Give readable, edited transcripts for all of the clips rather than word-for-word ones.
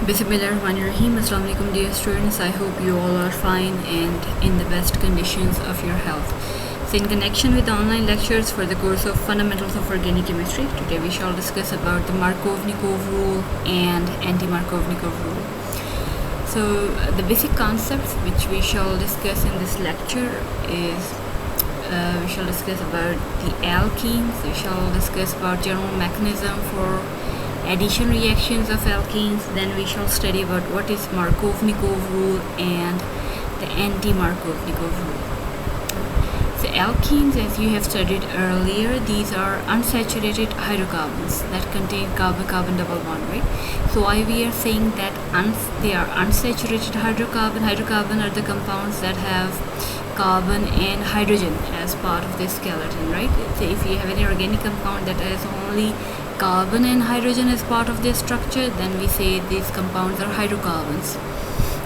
Bismillahirrahmanirrahim. Assalamu alaikum dear students. I hope you all are fine and in the best conditions of your health. So in connection with the online lectures for the course of Fundamentals of Organic Chemistry, today we shall discuss about the Markovnikov rule and anti-Markovnikov rule. So the basic concepts which we shall discuss in this lecture is we shall discuss about the alkenes, we shall discuss about general mechanism for addition reactions of alkenes, then we shall study about what is Markovnikov rule and the anti-Markovnikov rule. So alkenes, as you have studied earlier, these are unsaturated hydrocarbons that contain carbon-carbon double bond, right? So why we are saying that they are unsaturated hydrocarbon? Hydrocarbon are the compounds that have carbon and hydrogen as part of the skeleton, right? So if you have any organic compound that has only carbon and hydrogen as part of their structure, then we say these compounds are hydrocarbons.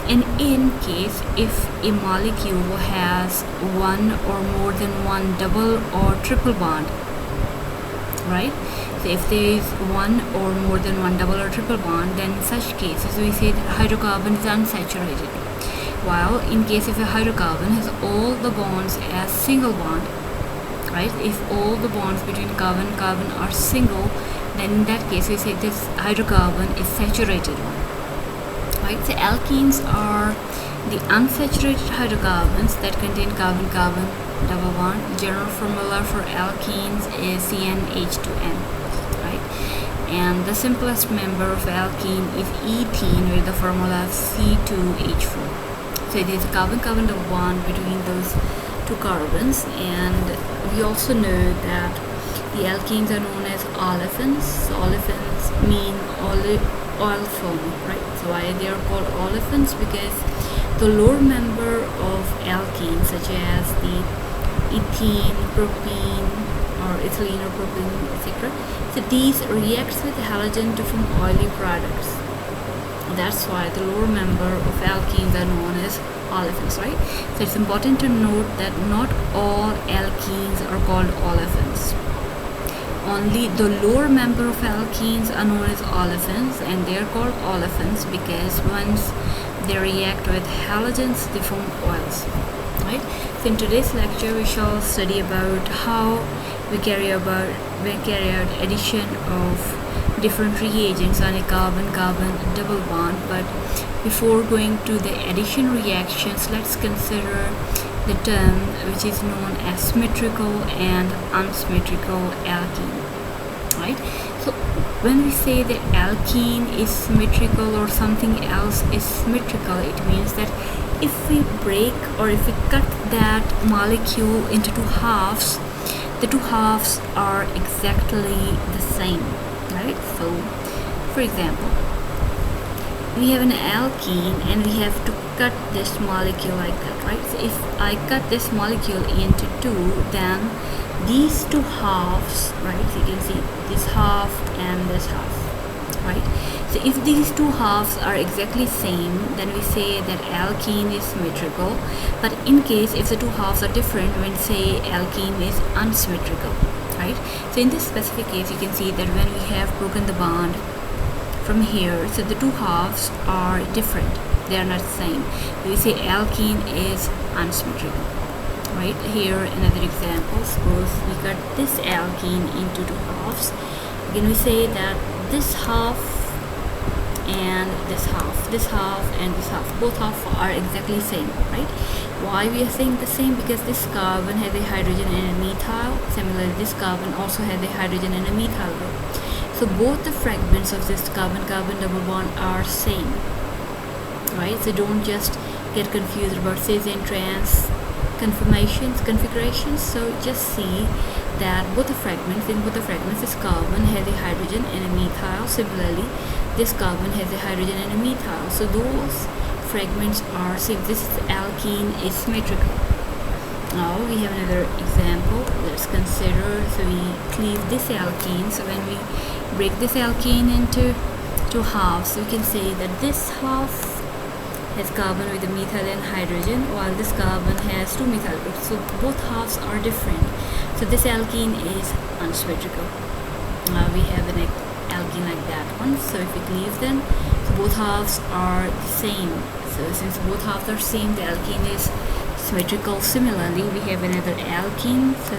And in case if a molecule has one or more than one double or triple bond, right? So if there is one or more than one double or triple bond, then in such cases we say that hydrocarbon is unsaturated. While in case if a hydrocarbon has all the bonds as single bond, right? If all the bonds between carbon and carbon are single, then in that case we say this hydrocarbon is saturated one, right? So alkenes are the unsaturated hydrocarbons that contain carbon-carbon double bond. General formula for alkenes is CnH2n, right? And the simplest member of alkene is ethene with the formula of C2H4. So it is a carbon-carbon double bond between those two carbons, and we also know that the alkenes are known as olefins. So olefins mean oil film, right? So why they are called olefins? Because the lower member of alkenes, such as the ethene, propene, or ethylene or propylene, etc., so these reacts with halogen to form oily products. That's why the lower member of alkenes are known as olefins, right? So it's important to note that not all alkenes are called olefins. Only the lower member of alkenes are known as olefins, and they are called olefins because once they react with halogens, they form oils, right? So in today's lecture, we shall study about how we carry out addition of different reagents on a carbon-carbon double bond. But before going to the addition reactions, let's consider the term which is known as symmetrical and unsymmetrical alkene, right? So when we say that alkene is symmetrical or something else is symmetrical, it means that if we break or if we cut that molecule into two halves, the two halves are exactly the same, right? So for example, we have an alkene and we have to cut this molecule like that, right? So if I cut this molecule into two, then these two halves, right? So you can see this half and this half, right? So if these two halves are exactly same, then we say that alkene is symmetrical. But in case if the two halves are different, we say alkene is unsymmetrical, right? So in this specific case, you can see that when we have broken the bond from here, so the two halves are different, they are not the same. We say alkene is unsymmetrical, right? Here another example, suppose we cut this alkene into two halves. Again we say that this half and this half, this half and this half, both halves are exactly same, right? Why we are saying the same? Because this carbon has a hydrogen and a methyl. Similarly, this carbon also has a hydrogen and a methyl group. So both the fragments of this carbon-carbon double bond are same, right? So don't just get confused about cis and trans configurations. So just see that both the fragments, this carbon has a hydrogen and a methyl. Similarly, this carbon has a hydrogen and a methyl. So those fragments are same. This alkene is symmetrical. Now we have another example. Let's consider, so we cleave this alkene. So when we break this alkene into two halves, we can say that this half has carbon with a methyl and hydrogen, while this carbon has two methyl groups. So both halves are different. So this alkene is unsymmetrical. Now we have an alkene like that one. So if we cleave them, so both halves are the same. So since both halves are same, the alkene is symmetrical. Similarly, we have another alkene. So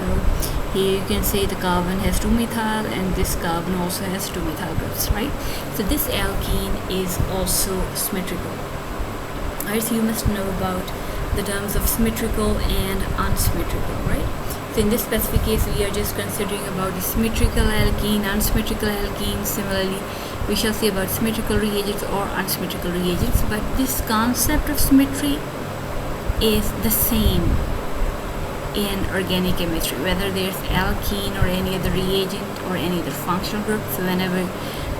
here you can say the carbon has 2 methyl and this carbon also has 2 methyl groups, right? So this alkene is also symmetrical. Alright, so you must know about the terms of symmetrical and unsymmetrical, right? So in this specific case, we are just considering about the symmetrical alkene, unsymmetrical alkene. Similarly, we shall see about symmetrical reagents or unsymmetrical reagents. But this concept of symmetry is the same in organic chemistry, whether there's alkene or any other reagent or any other functional group. So whenever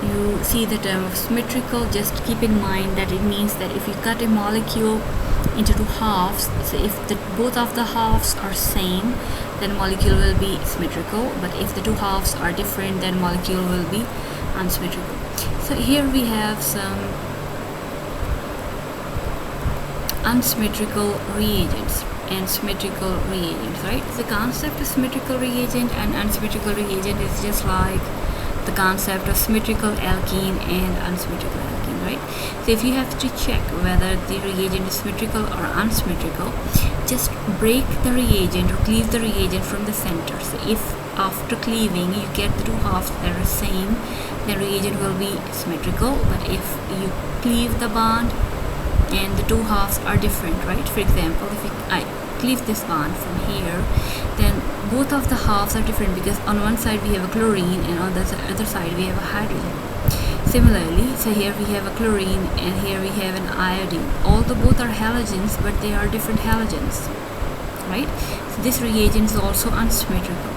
you see the term of symmetrical, just keep in mind that it means that if you cut a molecule into two halves, so if both of the halves are same, then molecule will be symmetrical, but if the two halves are different, then molecule will be unsymmetrical. So here we have some unsymmetrical reagents and symmetrical reagents, right? The concept of symmetrical reagent and unsymmetrical reagent is just like the concept of symmetrical alkene and unsymmetrical alkene, right? So if you have to check whether the reagent is symmetrical or unsymmetrical, just break the reagent or cleave the reagent from the center. So if after cleaving you get the two halves that are same, the reagent will be symmetrical. But if you cleave the bond and the two halves are different, right? For example, if I cleave this bond from here, then both of the halves are different because on one side we have a chlorine and on the other side we have a hydrogen. Similarly, so here we have a chlorine and here we have an iodine. Although both are halogens, but they are different halogens, right? So this reagent is also unsymmetrical.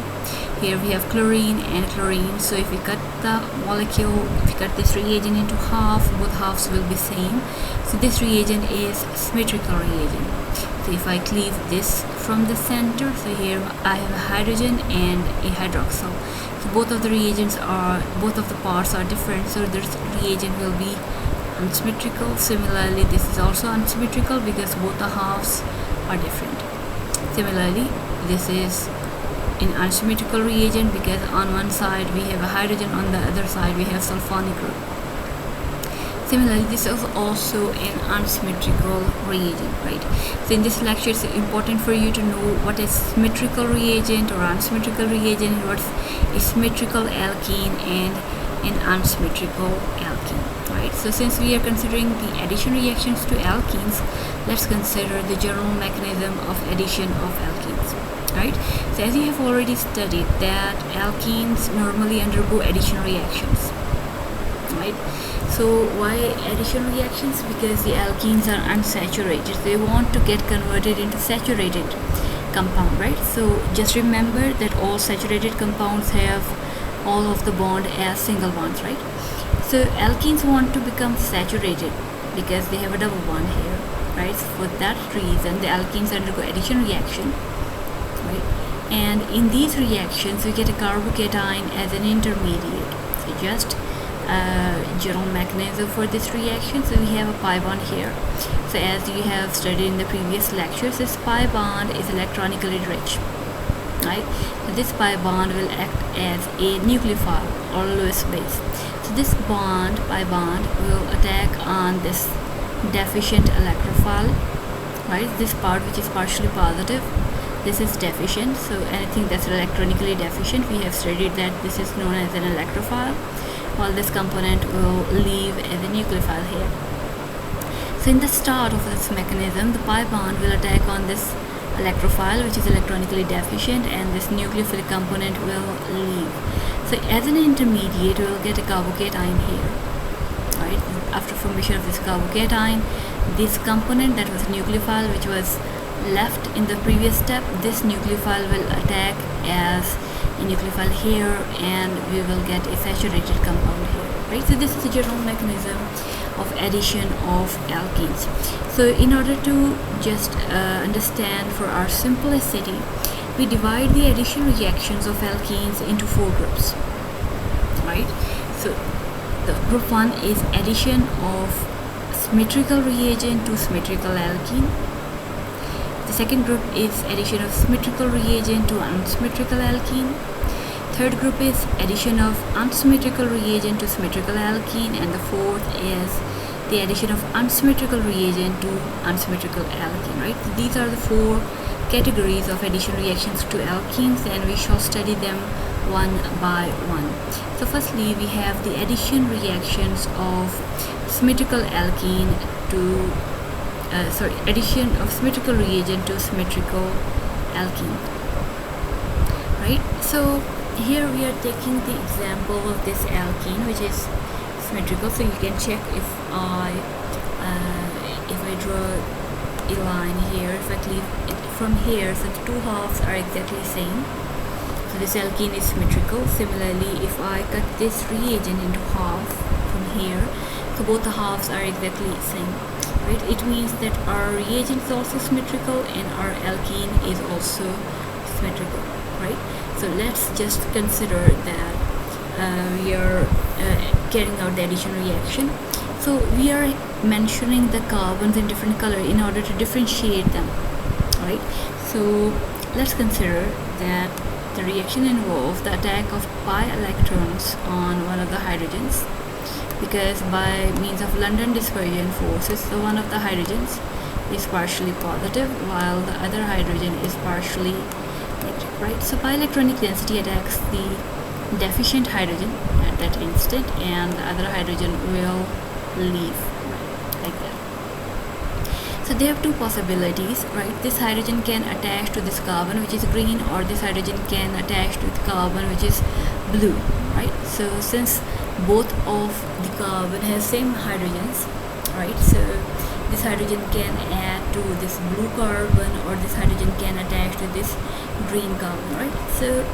Here we have chlorine and chlorine. So if we cut the molecule, if we cut this reagent into half, both halves will be same. So this reagent is symmetrical reagent. So if I cleave this from the center, so here I have a hydrogen and a hydroxyl. So both of the reagents are, both of the parts are different, so this reagent will be unsymmetrical. Similarly, this is also unsymmetrical because both the halves are different. Similarly, this is an unsymmetrical reagent because on one side we have a hydrogen, on the other side we have sulfonic group. Similarly, this is also an unsymmetrical reagent, right? So in this lecture, it's important for you to know what is symmetrical reagent or unsymmetrical reagent, and what's a symmetrical alkene and an unsymmetrical alkene, right? So since we are considering the addition reactions to alkenes, let's consider the general mechanism of addition of alkenes, right? So as you have already studied that alkenes normally undergo addition reactions, right? So why addition reactions? Because the alkenes are unsaturated. They want to get converted into saturated compound, right? So just remember that all saturated compounds have all of the bond as single bonds, right? So alkenes want to become saturated because they have a double bond here, right? So for that reason, the alkenes undergo addition reaction, right? And in these reactions, we get a carbocation as an intermediate. So just general mechanism for this reaction. So we have a pi bond here. So as you have studied in the previous lectures, this pi bond is electronically rich, right? So this pi bond will act as a nucleophile or Lewis base. So this bond, pi bond, will attack on this deficient electrophile, right? This part which is partially positive, this is deficient. So anything that's electronically deficient, we have studied that this is known as an electrophile, while this component will leave as a nucleophile here. So in the start of this mechanism, the pi bond will attack on this electrophile which is electronically deficient, and this nucleophilic component will leave. So as an intermediate, we will get a carbocation here, right? After formation of this carbocation, this component that was nucleophile which was left in the previous step, this nucleophile will attack as a nucleophile here, and we will get a saturated compound here, right? So this is the general mechanism of addition of alkenes. So in order to just understand for our simplicity, we divide the addition reactions of alkenes into 4 groups, right? So the group 1 is addition of symmetrical reagent to symmetrical alkene. The second group is addition of symmetrical reagent to unsymmetrical alkene. Third group is addition of unsymmetrical reagent to symmetrical alkene, and the fourth is the addition of unsymmetrical reagent to unsymmetrical alkene, right? So these are the four categories of addition reactions to alkenes, and we shall study them one by one. So firstly, we have the addition reactions of symmetrical alkene to addition of symmetrical reagent to symmetrical alkene, right? So here we are taking the example of this alkene, which is symmetrical. So you can check if I draw a line here, if I cleave it from here, so the two halves are exactly the same. So this alkene is symmetrical. Similarly, if I cut this reagent into half from here, so both the halves are exactly the same, right? It means that our reagent is also symmetrical and our alkene is also symmetrical, right? So let's just consider that we are carrying out the addition reaction. So we are mentioning the carbons in different color in order to differentiate them, right? So let's consider that the reaction involves the attack of pi electrons on one of the hydrogens, because by means of London dispersion forces, so one of the hydrogens is partially positive while the other hydrogen is partially negative, right? So pi electronic density attacks the deficient hydrogen at that instant, and the other hydrogen will leave, right, like that. So there are two possibilities, right? This hydrogen can attach to this carbon, which is green, or this hydrogen can attach to the carbon, which is blue, right? So since both of the carbon has same hydrogens, right, so this hydrogen can add to this blue carbon, or this hydrogen can attach to this green carbon, right? So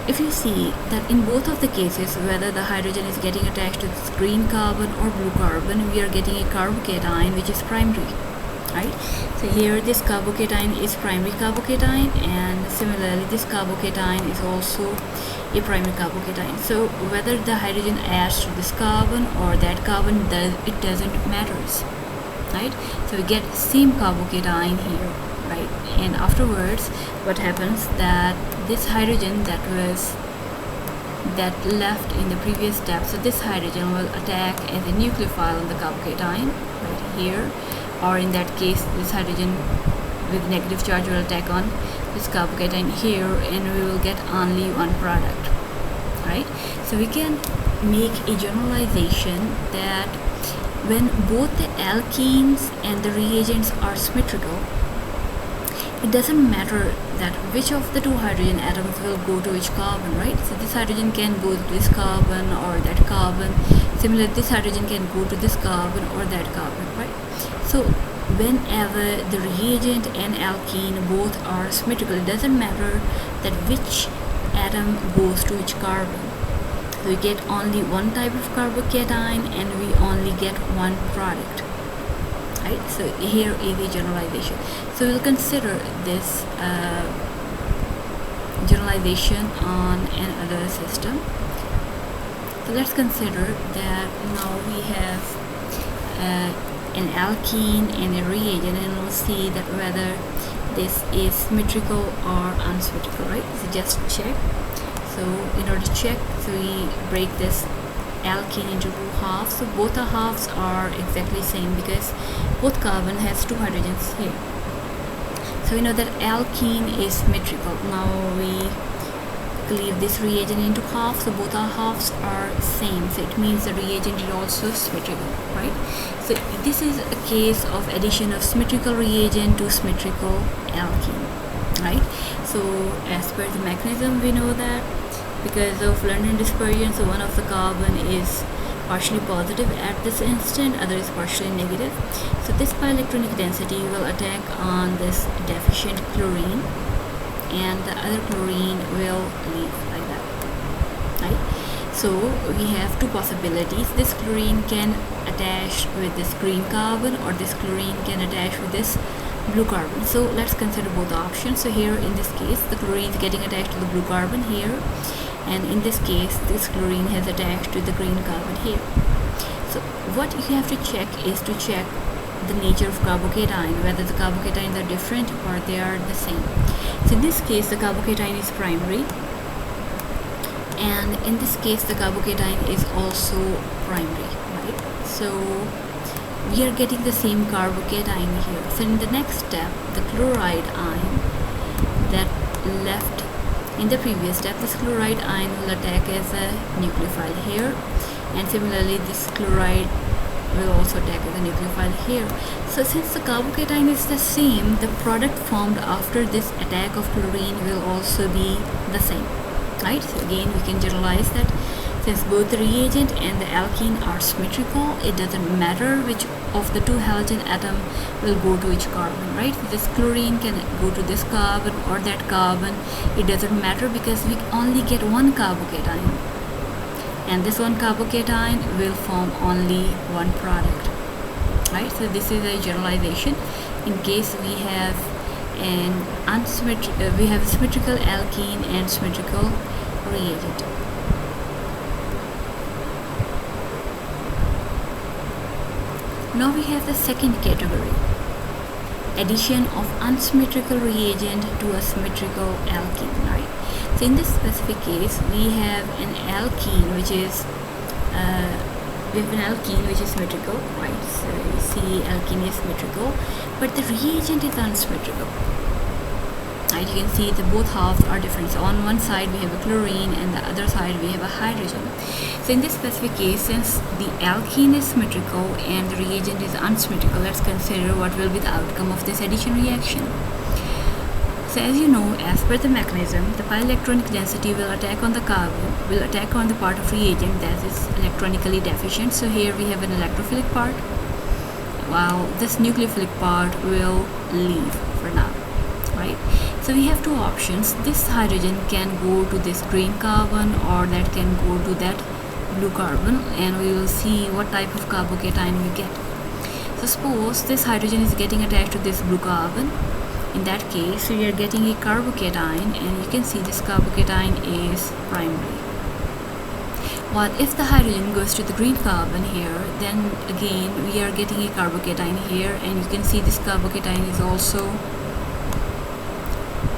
if you see that in both of the cases, whether the hydrogen is getting attached to this green carbon or blue carbon, we are getting a carbocation which is primary, right? So here this carbocation is primary carbocation, and similarly this carbocation is also a primary carbocation. So whether the hydrogen adds to this carbon or that carbon, it doesn't matters, right? So we get same carbocation here, right? And afterwards what happens, that this hydrogen that left in the previous step, so this hydrogen will attack as a nucleophile on the carbocation right here, or in that case this hydrogen with negative charge will attack on this carbocation here, and we will get only one product, right? So we can make a generalization that when both the alkenes and the reagents are symmetrical, it doesn't matter that which of the two hydrogen atoms will go to which carbon, right? So this hydrogen can go to this carbon or that carbon. Similarly, this hydrogen can go to this carbon or that carbon, right? So whenever the reagent and alkene both are symmetrical, it doesn't matter that which atom goes to which carbon. So we get only one type of carbocation and we only get one product, right? So here is a generalization. So we'll consider this generalization on another system. So let's consider that now we have an alkene and a reagent, and we'll see that whether this is symmetrical or unsymmetrical, right? So just check. So in order to check, so we break this alkene into two halves. So both the halves are exactly same because both carbon has two hydrogens here. So we know that alkene is symmetrical. Now we cleave this reagent into half, so both our halves are same, so it means the reagent is also symmetrical, right? So this is a case of addition of symmetrical reagent to symmetrical alkene, right? So as per the mechanism, we know that because of London dispersion, so one of the carbon is partially positive at this instant, other is partially negative. So this pi electronic density will attack on this deficient chlorine, and the other chlorine will leave like that, right? So we have two possibilities. This chlorine can attach with this green carbon, or this chlorine can attach with this blue carbon. So let's consider both options. So here in this case, the chlorine is getting attached to the blue carbon here, and in this case this chlorine has attached to the green carbon here. So what you have to check is to check the nature of carbocation, whether the carbocations are different or they are the same. So in this case the carbocation is primary, and in this case the carbocation is also primary, right? So we are getting the same carbocation here. So in the next step, the chloride ion that left in the previous step, this chloride ion will attack as a nucleophile here, and similarly this chloride will also attack as a nucleophile here. So since the carbocation is the same, the product formed after this attack of chlorine will also be the same, right? So again, we can generalize that since both the reagent and the alkene are symmetrical, it doesn't matter which of the two halogen atom will go to each carbon, right? So this chlorine can go to this carbon or that carbon. It doesn't matter because we only get one carbocation, and this one carbocation will form only one product, right? So this is a generalization in case we have we have a symmetrical alkene and symmetrical reagent. Now we have the second category, addition of unsymmetrical reagent to a symmetrical alkene, right? So in this specific case, we have an alkene which is symmetrical, right? So you see alkene is symmetrical, but the reagent is unsymmetrical. Right, you can see the both halves are different. So on one side we have a chlorine and the other side we have a hydrogen. So in this specific case, since the alkene is symmetrical and the reagent is unsymmetrical, let's consider what will be the outcome of this addition reaction. So as you know, as per the mechanism, the pi electronic density will attack on the carbon, will attack on the part of reagent that is electronically deficient. So here we have an electrophilic part, while this nucleophilic part will leave for now, right? So we have two options. This hydrogen can go to this green carbon or that can go to that blue carbon, and we will see what type of carbocation we get. So suppose this hydrogen is getting attached to this blue carbon. In that case, we are getting a carbocation, and you can see this carbocation is primary. While if the hydrogen goes to the green carbon here, then again we are getting a carbocation here, and you can see this carbocation is also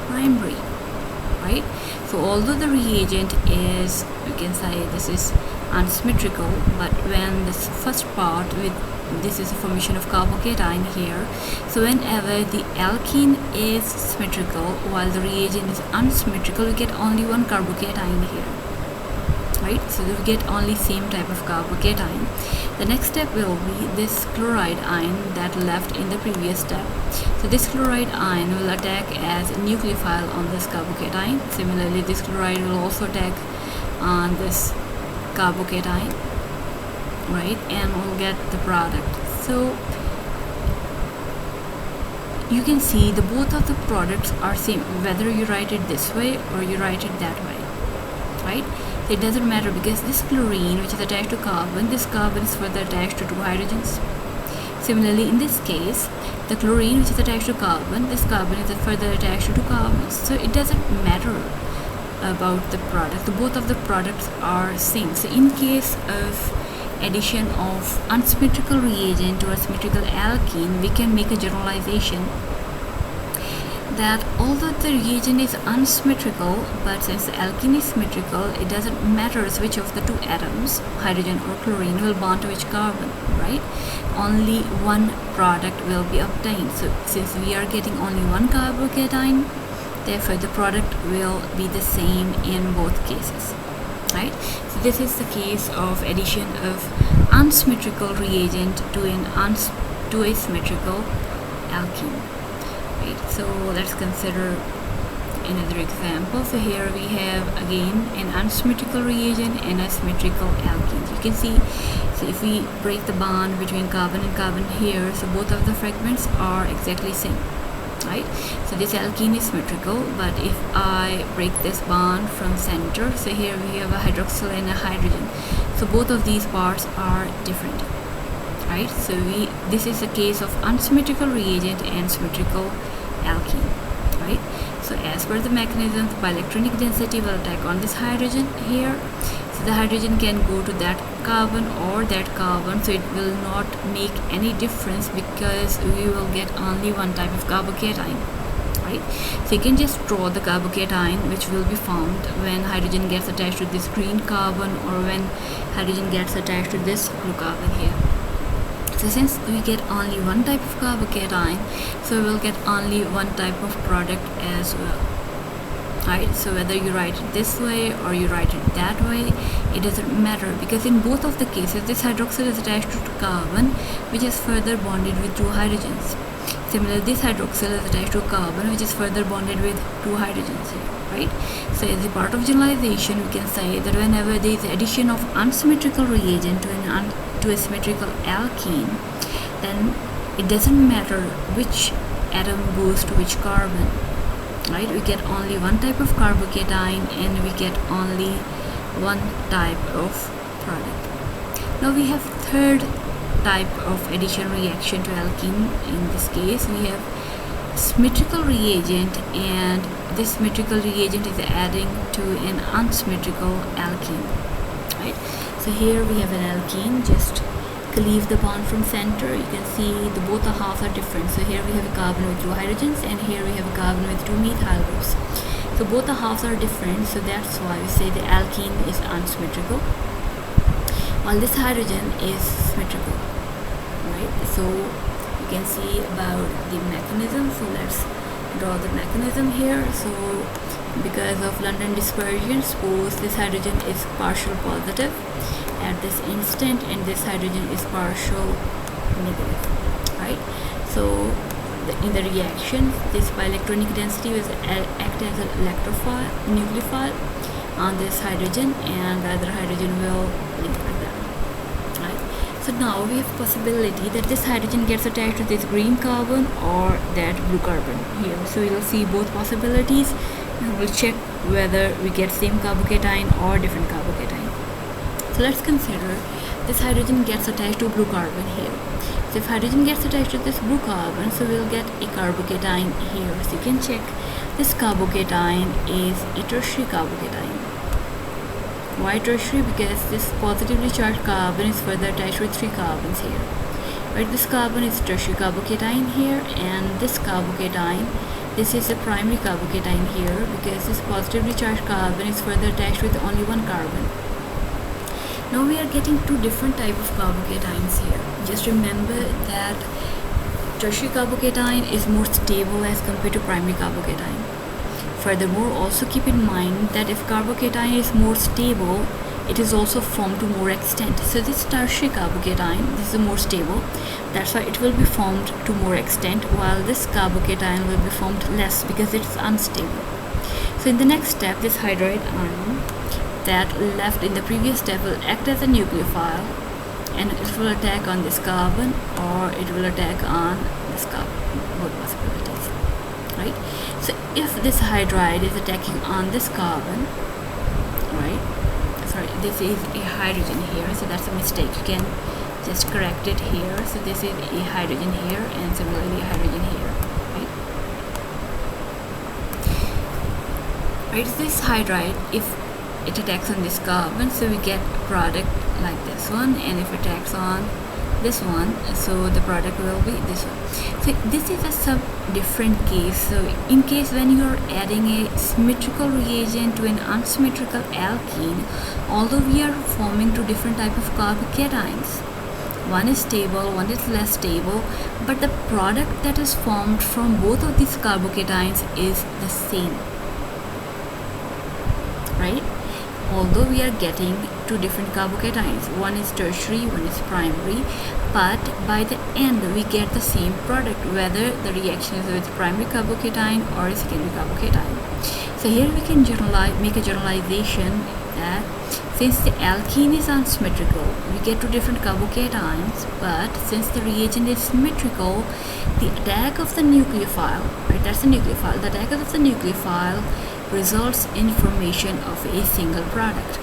primary, right? So although the reagent is, you can say this is unsymmetrical, but when this first part with this is a formation of carbocation here, so whenever the alkene is symmetrical while the reagent is unsymmetrical, we get only one carbocation here, right? So we get only same type of carbocation. The next step will be this chloride ion that left in the previous step. So this chloride ion will attack as a nucleophile on this carbocation. Similarly, this chloride will also attack on this carbocation, right? And we'll get the product. So you can see the both of the products are same, whether you write it this way or you write it that way, right? It doesn't matter because this chlorine which is attached to carbon, this carbon is further attached to two hydrogens. Similarly, in this case, the chlorine which is attached to carbon, this carbon is further attached to two carbons. So it doesn't matter about the product. Both of the products are same. So in case of addition of unsymmetrical reagent to a symmetrical alkene, we can make a generalization that although the reagent is unsymmetrical, but since the alkene is symmetrical, it doesn't matter which of the two atoms, hydrogen or chlorine, will bond to which carbon, right? Only one product will be obtained. So since we are getting only one carbocation, therefore the product will be the same in both cases, right? So this is the case of addition of unsymmetrical reagent to a symmetrical alkene. So let's consider another example. So here we have again an unsymmetrical reagent and a symmetrical alkene. You can see, so if we break the bond between carbon and carbon here, so both of the fragments are exactly same, right? So this alkene is symmetrical, but if I break this bond from center, so here we have a hydroxyl and a hydrogen, so both of these parts are different, right? So this is a case of unsymmetrical reagent and symmetrical alkene, right? So as per the mechanism, the electronic density will attack on this hydrogen here. So the hydrogen can go to that carbon or that carbon, so it will not make any difference because we will get only one type of carbocation, right? So you can just draw the carbocation which will be formed when hydrogen gets attached to this green carbon or when hydrogen gets attached to this blue carbon here. So since we get only one type of carbocation, so we'll get only one type of product as well. Right, so whether you write it this way or you write it that way, it doesn't matter, because in both of the cases this hydroxyl is attached to carbon, which is further bonded with two hydrogens. Similarly, this hydroxyl is attached to carbon, which is further bonded with two hydrogens here, right? So as a part of generalization, we can say that whenever there is addition of unsymmetrical reagent to a symmetrical alkene, then it doesn't matter which atom goes to which carbon. Right, we get only one type of carbocation and we get only one type of product. Now we have third type of addition reaction to alkene. In this case, we have symmetrical reagent, and this symmetrical reagent is adding to an unsymmetrical alkene. Right, so here we have an alkene. Just cleave the bond from center. You can see both the halves are different. So here we have a carbon with two hydrogens, and here we have a carbon with two methyl groups. So both the halves are different, so that's why we say the alkene is unsymmetrical, while this hydrogen is symmetrical. Right, so you can see about the mechanism. So let's draw the mechanism here. So because of London dispersion, suppose this hydrogen is partial positive at this instant and this hydrogen is partial negative, right? So in the reaction, this bioelectronic density will act as an electrophile, nucleophile on this hydrogen, and the other hydrogen will link like that, right? So now we have possibility that this hydrogen gets attached to this green carbon or that blue carbon here. So we will see both possibilities, and we'll check whether we get same carbocation or different carbocation. So let's consider this hydrogen gets attached to blue carbon here. So if hydrogen gets attached to this blue carbon, so we'll get a carbocation here. So you can check this carbocation is a tertiary carbocation. Why tertiary? Because this positively charged carbon is further attached with three carbons here. Right, this carbon is tertiary carbocation here, and this carbocation, this is a primary carbocation here, because this positively charged carbon is further attached with only one carbon. Now we are getting two different types of carbocations here. Just remember that tertiary carbocation is more stable as compared to primary carbocation. Furthermore, also keep in mind that if carbocation is more stable, it is also formed to more extent. So this tertiary carbocation, this is more stable, that's why it will be formed to more extent, while this carbocation will be formed less because it's unstable. So in the next step, this hydride ion that left in the previous step will act as a nucleophile, and it will attack on this carbon or it will attack on this carbon, both possibilities, right? So if this hydride is attacking on this carbon, right, sorry, this is a hydrogen here, so that's a mistake, you can just correct it here. So this is a hydrogen here and similarly a hydrogen here, right? This hydride, if it attacks on this carbon, so we get a product like this one, and if it attacks on this one, so the product will be this one. So this is a some different case. So in case when you are adding a symmetrical reagent to an unsymmetrical alkene, although we are forming two different type of carbocations, one is stable, one is less stable, but the product that is formed from both of these carbocations is the same, right? Although we are getting two different carbocations, one is tertiary, one is primary, but by the end we get the same product, whether the reaction is with primary carbocation or a secondary carbocation. So here we can make a generalization that since the alkene is unsymmetrical, we get two different carbocations, but since the reagent is symmetrical, the attack of the nucleophile, right, that's the nucleophile, the attack of the nucleophile results in formation of a single product.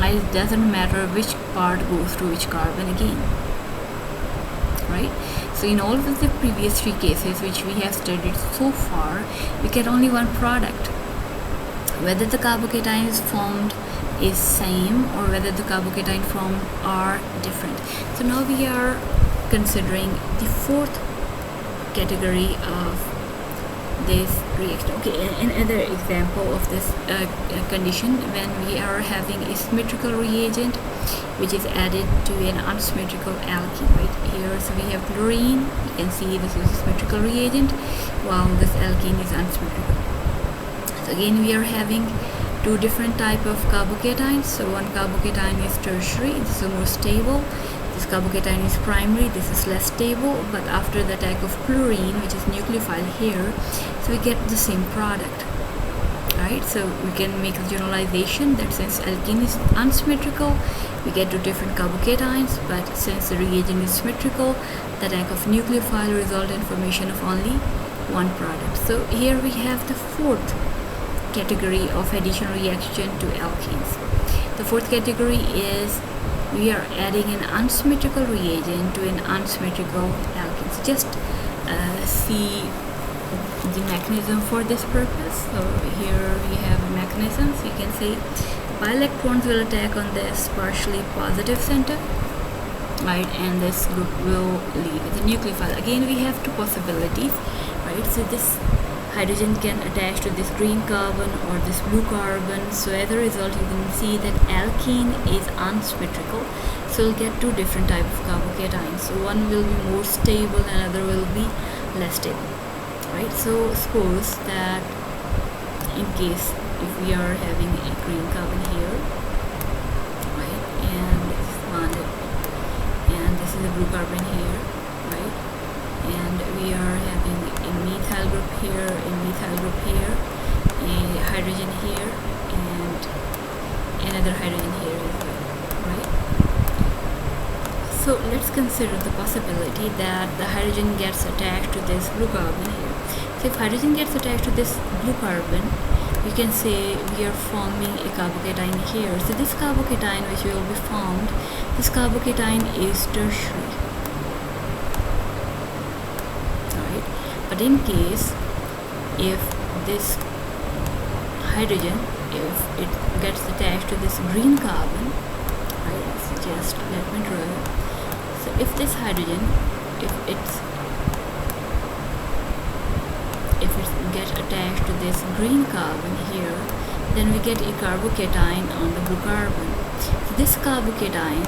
It doesn't matter which part goes to which carbon again, right? So in all of the previous three cases which we have studied so far, we get only one product, whether the carbocation is formed is same or whether the carbocation formed are different. So now we are considering the fourth category of this reaction. Okay, another example of this condition, when we are having a symmetrical reagent which is added to an unsymmetrical alkene, right? Here, so we have chlorine. You can see this is a symmetrical reagent, while this alkene is unsymmetrical. So again, we are having two different type of carbocations. So one carbocation is tertiary, this is more stable. This carbocation is primary, this is less stable. But after the attack of chlorine, which is nucleophile here, so we get the same product, right? So we can make a generalization that since alkene is unsymmetrical, we get two different carbocations. But since the reagent is symmetrical, the attack of nucleophile result in formation of only one product. So here we have the fourth category of addition reaction to alkenes. The fourth category is we are adding an unsymmetrical reagent to an unsymmetrical alkene. So just see the mechanism for this purpose. So here we have a mechanism. So you can say pi electrons will attack on this partially positive center, right, and this group will leave with a nucleophile. Again, we have two possibilities, right? So this hydrogen can attach to this green carbon or this blue carbon. So as a result, you can see that alkene is unsymmetrical. So you'll get two different types of carbocations. So one will be more stable and another will be less stable, right? So suppose that in case if we are having a green carbon here, right, and this is bonded, and this is a blue carbon here, right, and we are having a methyl group here, a methyl group here, a hydrogen here, and another hydrogen here as well, right? So let's consider the possibility that the hydrogen gets attached to this blue carbon here. So if hydrogen gets attached to this blue carbon, you can say we are forming a carbocation here. So this carbocation which will be formed, this carbocation is tertiary. But in case if this hydrogen, if it gets attached to this green carbon, right, so just let me draw it. So if this hydrogen, if it gets attached to this green carbon here, then we get a carbocation on the blue carbon. So this carbocation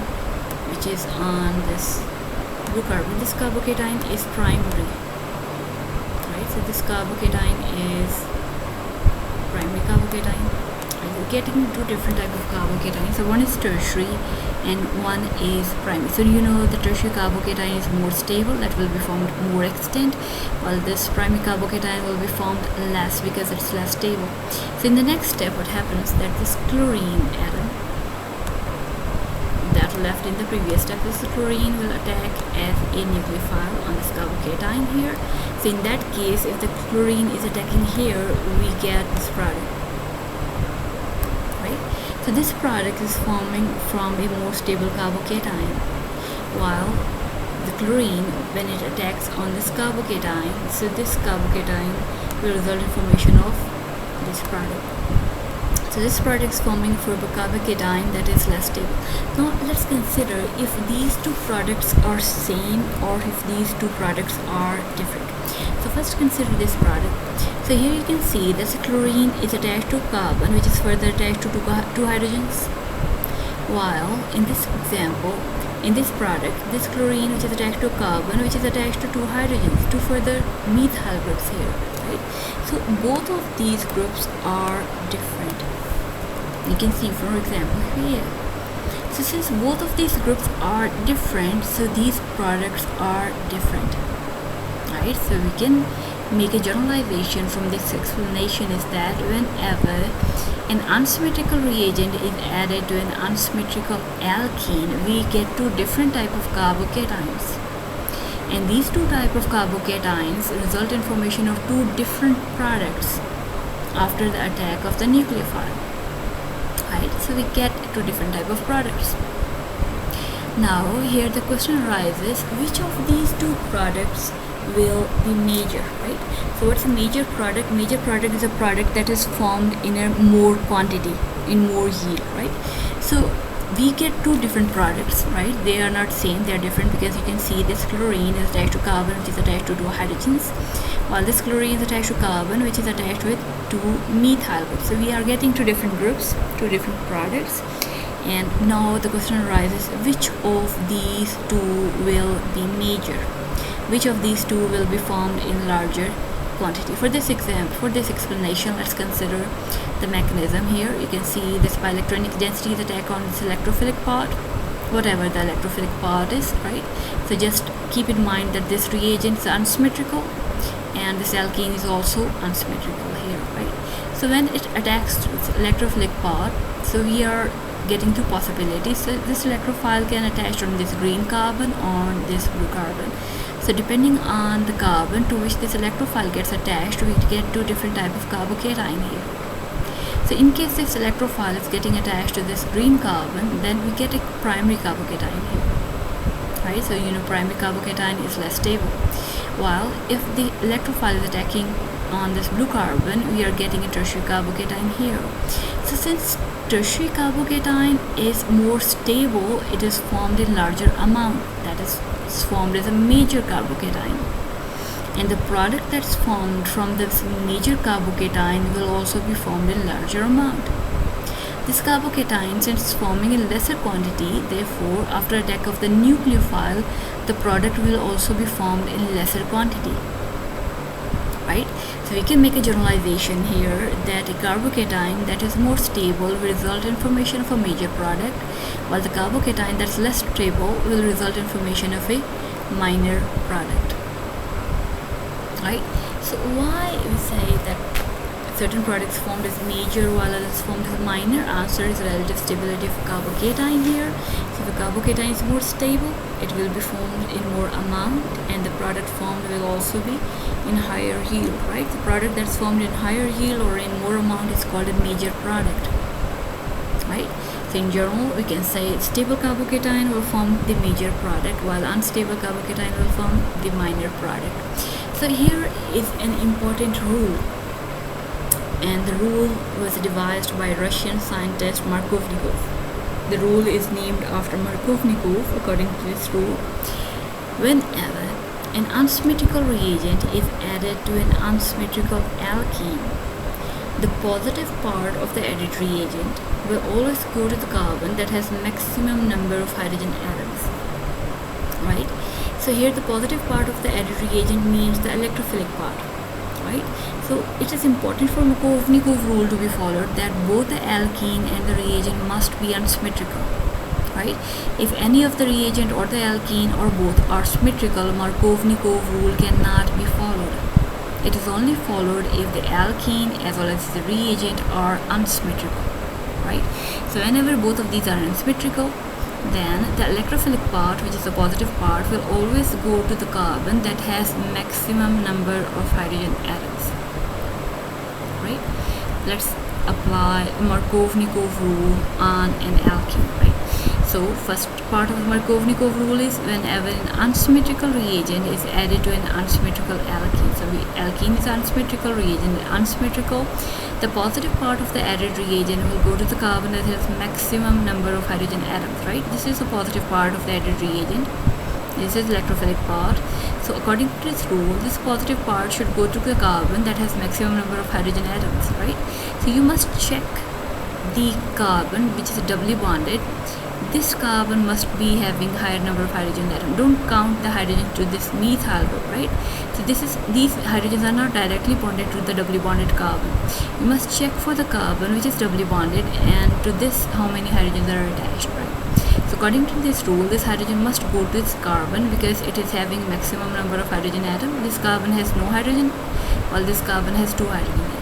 which is on this blue carbon, this carbocation is primary. So this carbocation is primary carbocation. We're getting two different types of carbocation. So one is tertiary and one is primary. So you know the tertiary carbocation is more stable, that will be formed more extent, while this primary carbocation will be formed less because it's less stable. So in the next step, what happens that this chlorine atom that left in the previous step, this chlorine will attack as a nucleophile on this carbocation here. So in that case, if the chlorine is attacking here, we get this product, right? So this product is forming from a more stable carbocation, while the chlorine, when it attacks on this carbocation, so this carbocation will result in formation of this product. So this product is forming for a carbocation that is less stable. Now let's consider if these two products are same or if these two products are different. So first consider this product. So here you can see that the chlorine is attached to carbon, which is further attached to two hydrogens, while in this example, in this product, this chlorine which is attached to carbon, which is attached to two hydrogens, two further methyl groups here, right? So both of these groups are different. You can see, for example, here. So since both of these groups are different, so these products are different, right? So we can make a generalization from this explanation is that whenever an unsymmetrical reagent is added to an unsymmetrical alkene, we get two different type of carbocations, and these two type of carbocations result in formation of two different products after the attack of the nucleophile, right? So we get two different type of products. Now here the question arises, which of these two products will be major, right? So what's a major product? Major product is a product that is formed in a more quantity, in more yield, right? So we get two different products, right? They are not same, they are different, because you can see this chlorine is attached to carbon, which is attached to two hydrogens, while this chlorine is attached to carbon, which is attached with two methyl groups. So we are getting two different groups, two different products. And now the question arises, which of these two will be major? Which of these two will be formed in larger quantity? For this explanation, let's consider the mechanism. Here you can see this bioelectronic density is attack on this electrophilic part, whatever the electrophilic part is, right? So just keep in mind that this reagent is unsymmetrical and this alkene is also unsymmetrical here, right? So when it attacks its electrophilic part, so we are getting two possibilities. So this electrophile can attach on this green carbon or this blue carbon. So depending on the carbon to which this electrophile gets attached, we get two different types of carbocation here. So in case this electrophile is getting attached to this green carbon, then we get a primary carbocation here, right? So primary carbocation is less stable, while if the electrophile is attacking on this blue carbon, we are getting a tertiary carbocation here. So since tertiary carbocation is more stable, it is formed in larger amount, that is formed as a major carbocation, and the product that's formed from this major carbocation will also be formed in larger amount. This carbocation, since it's forming in lesser quantity, therefore after attack of the nucleophile, the product will also be formed in lesser quantity, right? So we can make a generalization here that a carbocation that is more stable will result in formation of a major product, while the carbocation that's less stable will result in formation of a minor product, right? So why we say that certain products formed as major while others formed as minor? Answer is relative stability of carbocation here. So the carbocation is more stable, it will be formed in more amount, and the product formed will also be in higher yield, right? The product that's formed in higher yield or in more amount is called a major product, right? So in general, we can say stable carbocation will form the major product, while unstable carbocation will form the minor product. So here is an important rule, and the rule was devised by Russian scientist Markovnikov. The rule is named after Markovnikov. According to this rule, whenever an unsymmetrical reagent is added to an unsymmetrical alkene, the positive part of the added reagent will always go to the carbon that has maximum number of hydrogen atoms, right? So here the positive part of the added reagent means the electrophilic part, right? So it is important for Markovnikov rule to be followed that both the alkene and the reagent must be unsymmetrical, right? If any of the reagent or the alkene or both are symmetrical, Markovnikov rule cannot be followed. It is only followed if the alkene as well as the reagent are unsymmetrical, right? So whenever both of these are unsymmetrical, then the electrophilic part, which is the positive part, will always go to the carbon that has maximum number of hydrogen atoms, right? Let's apply Markovnikov rule on an alkene, right? So first part of the Markovnikov rule is whenever an unsymmetrical reagent is added to an unsymmetrical alkene. So alkene is unsymmetrical, reagent is unsymmetrical. The positive part of the added reagent will go to the carbon that has maximum number of hydrogen atoms, right? This is the positive part of the added reagent. This is electrophilic part. So according to this rule, this positive part should go to the carbon that has maximum number of hydrogen atoms, right? So you must check the carbon which is doubly bonded. This carbon must be having higher number of hydrogen atoms. Don't count the hydrogen to this methyl group, right? So these hydrogens are not directly bonded to the doubly bonded carbon. You must check for the carbon which is doubly bonded and to this how many hydrogens are attached, right? So according to this rule, this hydrogen must go to this carbon because it is having maximum number of hydrogen atoms. This carbon has no hydrogen, while this carbon has 2 hydrogen atoms.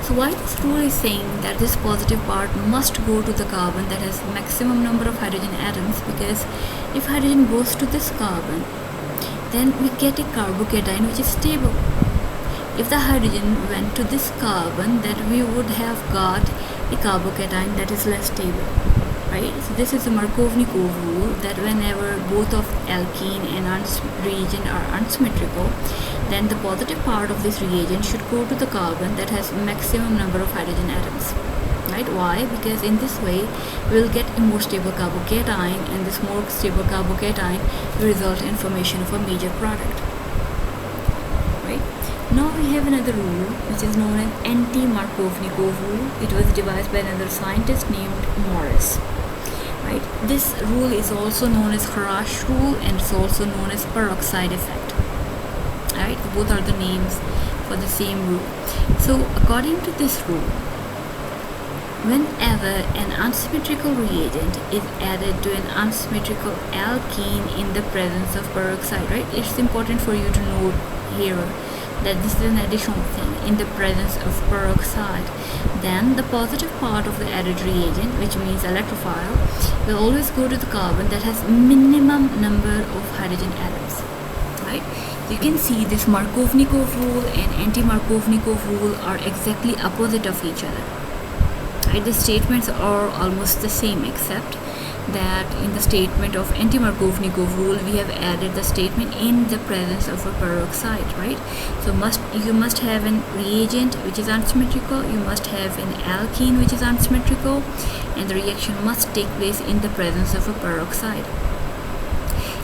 So why this rule is saying that this positive part must go to the carbon that has maximum number of hydrogen atoms, because if hydrogen goes to this carbon, then we get a carbocation which is stable. If the hydrogen went to this carbon, then we would have got a carbocation that is less stable, right? So this is the Markovnikov rule that whenever both of alkene and reagent are unsymmetrical, then the positive part of this reagent should go to the carbon that has maximum number of hydrogen atoms, right? Why? Because in this way we'll get a more stable carbocation, and this more stable carbocation will result in formation of a major product, right? Now we have another rule which is known as anti-Markovnikov rule. It was devised by another scientist named Morris, right? This rule is also known as Harash rule, and it's also known as peroxide effect, right? Both are the names for the same rule. So according to this rule, whenever an unsymmetrical reagent is added to an unsymmetrical alkene in the presence of peroxide, right? It's important for you to note here that this is an additional thing, in the presence of peroxide, then the positive part of the added reagent, which means electrophile, will always go to the carbon that has minimum number of hydrogen atoms, right? You can see this Markovnikov rule and anti-Markovnikov rule are exactly opposite of each other, right? The statements are almost the same, except that in the statement of anti-Markovnikov rule we have added the statement in the presence of a peroxide, right? So you must have an reagent which is unsymmetrical, you must have an alkene which is unsymmetrical, and the reaction must take place in the presence of a peroxide.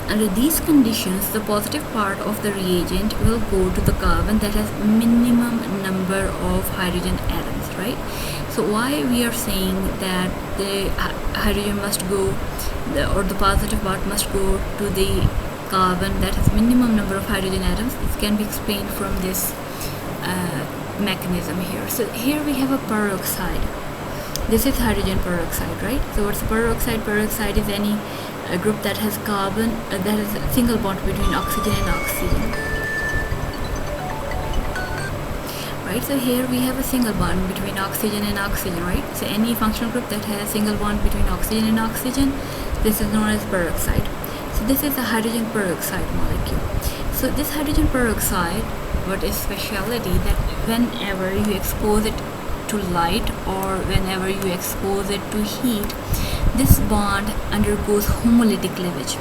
Under these conditions, the positive part of the reagent will go to the carbon that has minimum number of hydrogen atoms, right? So why we are saying that the hydrogen must go, or the positive part must go to the carbon that has minimum number of hydrogen atoms, this can be explained from this mechanism here. So here we have a peroxide. This is hydrogen peroxide, right? So what's the peroxide? Peroxide is any group that has carbon that has a single bond between oxygen and oxygen, right? So here we have a single bond between oxygen and oxygen, right? So any functional group that has a single bond between oxygen and oxygen, this is known as peroxide. So this is a hydrogen peroxide molecule. So this hydrogen peroxide, what is speciality, that whenever you expose it to light or whenever you expose it to heat, this bond undergoes homolytic cleavage,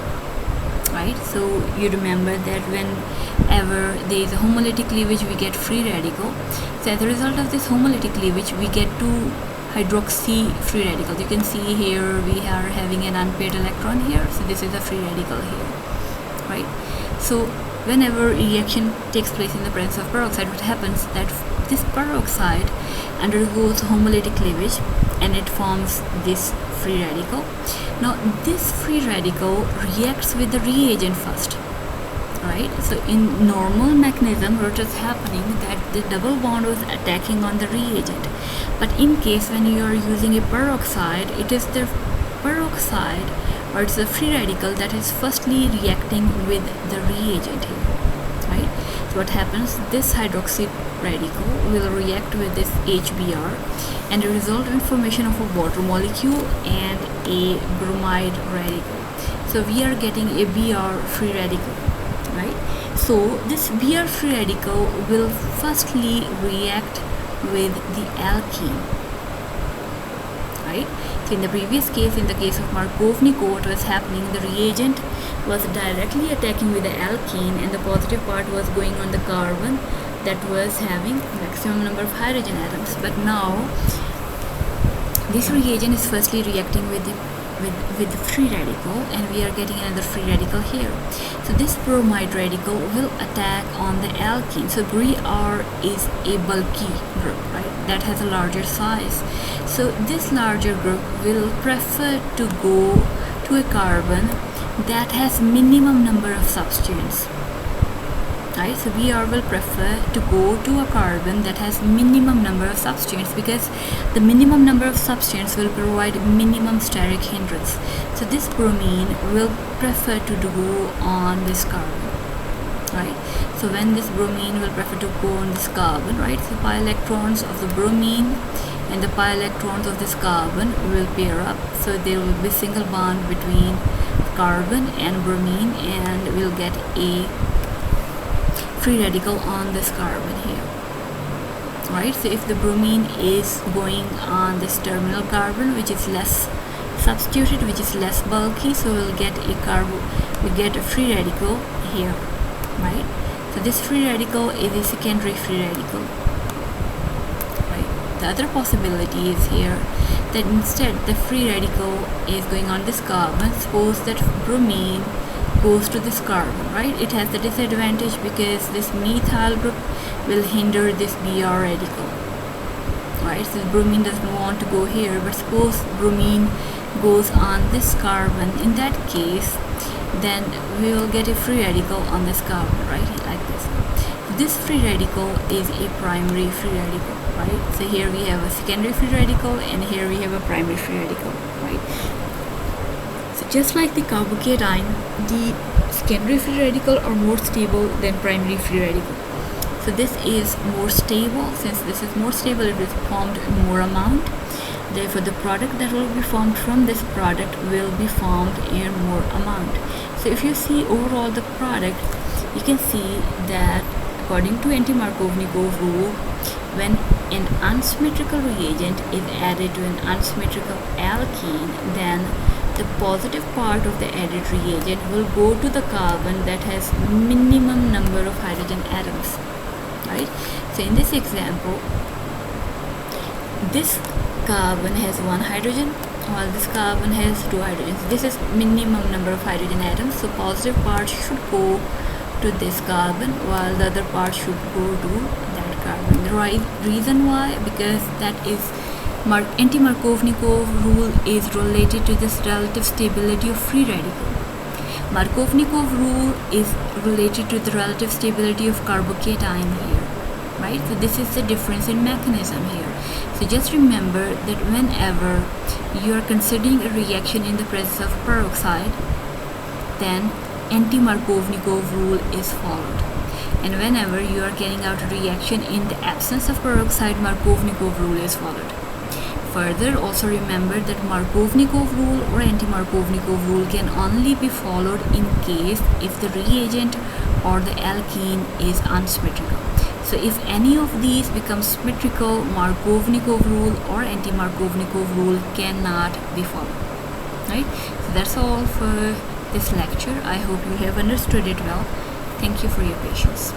right? So you remember that whenever there is a homolytic cleavage, we get free radical. So as a result of this homolytic cleavage, we get two hydroxy free radicals. You can see here we are having an unpaired electron here, so this is a free radical here, right? So whenever reaction takes place in the presence of peroxide, what happens that this peroxide undergoes homolytic cleavage and it forms this free radical. Now this free radical reacts with the reagent first, right? So in normal mechanism, what is happening that the double bond was attacking on the reagent, but in case when you are using a peroxide, it is the peroxide, or it's the free radical that is firstly reacting with the reagent here, right? So what happens, this hydroxy radical will react with this HBr and result in formation of a water molecule and a bromide radical. So we are getting a Br free radical, right? So this Br free radical will firstly react with the alkene, right? So in the previous case, in the case of Markovnikov, what was happening, the reagent was directly attacking with the alkene and the positive part was going on the carbon that was having maximum number of hydrogen atoms. But now this reagent is firstly reacting with the free radical, and we are getting another free radical here. So this bromide radical will attack on the alkene. So Br is a bulky group, right, that has a larger size. So this larger group will prefer to go to a carbon that has minimum number of substituents, right? So Br will prefer to go to a carbon that has minimum number of substituents, because the minimum number of substituents will provide minimum steric hindrance. So this bromine will prefer to go on this carbon, right? So when this bromine will prefer to go on this carbon, right, so pi electrons of the bromine and the pi electrons of this carbon will pair up. So there will be single bond between carbon and bromine, and we'll get a free radical on this carbon here, right? So if the bromine is going on this terminal carbon, which is less substituted, which is less bulky, so we'll get a free radical here, right? So this free radical is a secondary free radical, right? The other possibility is here that instead the free radical is going on this carbon. Suppose that bromine goes to this carbon, right? It has the disadvantage because this methyl group will hinder this Br radical, right? So bromine doesn't want to go here, but suppose bromine goes on this carbon. In that case, then we will get a free radical on this carbon, right? Like this. This free radical is a primary free radical, right? So here we have a secondary free radical and here we have a primary free radical, right? So just like the carbocation, the secondary free radical are more stable than primary free radical. So this is more stable. Since this is more stable, it is formed in more amount. Therefore, the product that will be formed from this product will be formed in more amount. So if you see overall the product, you can see that according to anti-Markovnikov rule, when an unsymmetrical reagent is added to an unsymmetrical alkene, then the positive part of the added reagent will go to the carbon that has minimum number of hydrogen atoms, right? So in this example, this carbon has 1 hydrogen while this carbon has 2 hydrogens. This is minimum number of hydrogen atoms, so positive part should go to this carbon while the other part should go to that carbon. The right reason why, because that is anti-Markovnikov rule is related to this relative stability of free radical. Markovnikov rule is related to the relative stability of carbocation here, right? So this is the difference in mechanism here. So just remember that whenever you are considering a reaction in the presence of peroxide, then anti-Markovnikov rule is followed. And whenever you are carrying out a reaction in the absence of peroxide, Markovnikov rule is followed. Further, also remember that Markovnikov rule or anti-Markovnikov rule can only be followed in case if the reagent or the alkene is unsymmetrical. So if any of these becomes symmetrical, Markovnikov rule or anti-Markovnikov rule cannot be followed, right? So that's all for this lecture. I hope you have understood it well. Thank you for your patience.